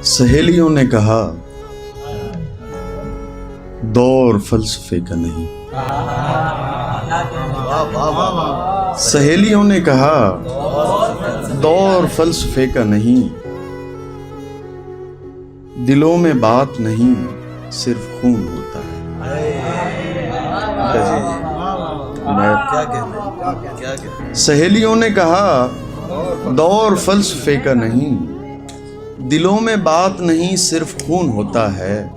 سہیلیوں نے کہا دور فلسفے کا نہیں۔ سہیلیوں نے کہا دور فلسفے کا نہیں، دلوں میں بات نہیں صرف خون ہوتا ہے۔ سہیلیوں نے کہا دور فلسفے کا نہیں، دلوں میں بات نہیں صرف خون ہوتا ہے۔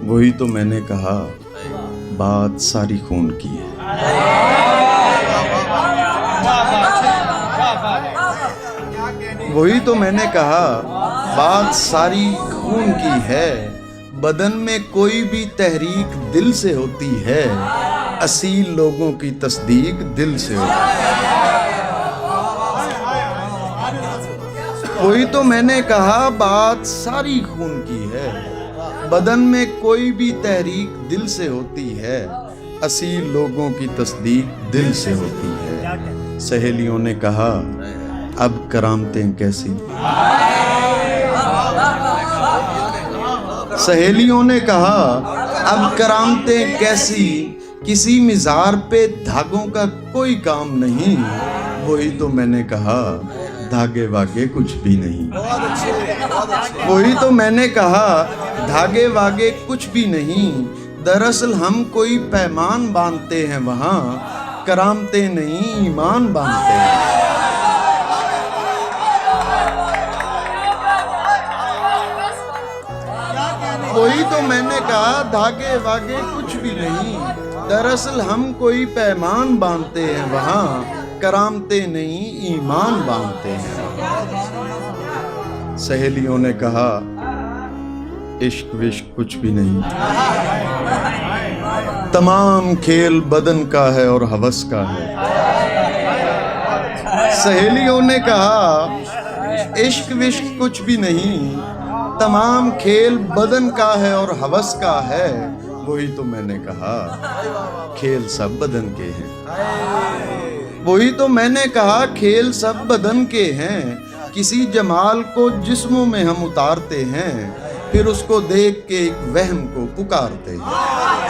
وہی تو میں نے کہا بات ساری خون کی ہے۔ وہی تو میں نے کہا بات ساری خون کی ہے۔ بدن میں کوئی بھی تحریک دل سے ہوتی ہے، اصیل لوگوں کی تصدیق دل سے ہوتی ہے۔ وہی تو میں نے کہا بات ساری خون کی ہے۔ بدن میں کوئی بھی تحریک دل سے ہوتی ہے، اصیل لوگوں کی تصدیق دل سے ہوتی ہے۔ سہیلیوں نے کہا اب کرامتیں کیسی؟ سہیلیوں نے کہا اب کرامتیں کیسی، کسی مزار پہ دھاگوں کا کوئی کام نہیں۔ وہی تو میں نے کہا دھاگے واگے کچھ بھی نہیں۔ وہی تو میں نے کہا دھاگے واگے کچھ بھی نہیں۔ دراصل ہم کوئی پیمان باندھتے ہیں وہاں، کرامتیں نہیں ایمان باندھتے ہیں۔ وہی تو میں نے کہا دھاگے واگے کچھ بھی نہیں۔ دراصل ہم کوئی پیمان باندھتے ہیں وہاں، کرامتیں نہیں ایمان باندھتے ہیں۔ سہیلیوں نے کہا عشق وشق کچھ بھی نہیں، تمام کھیل بدن کا ہے اور ہوس کا ہے۔ سہیلیوں نے کہا عشق وشق کچھ بھی نہیں، تمام کھیل بدن کا ہے اور ہوس کا ہے۔ وہی تو میں نے کہا کھیل سب بدن کے ہیں۔ وہی تو میں نے کہا کھیل سب بدن کے ہیں۔ کسی جمال کو جسموں میں ہم اتارتے ہیں، پھر اس کو دیکھ کے ایک وہم کو پکارتے ہیں۔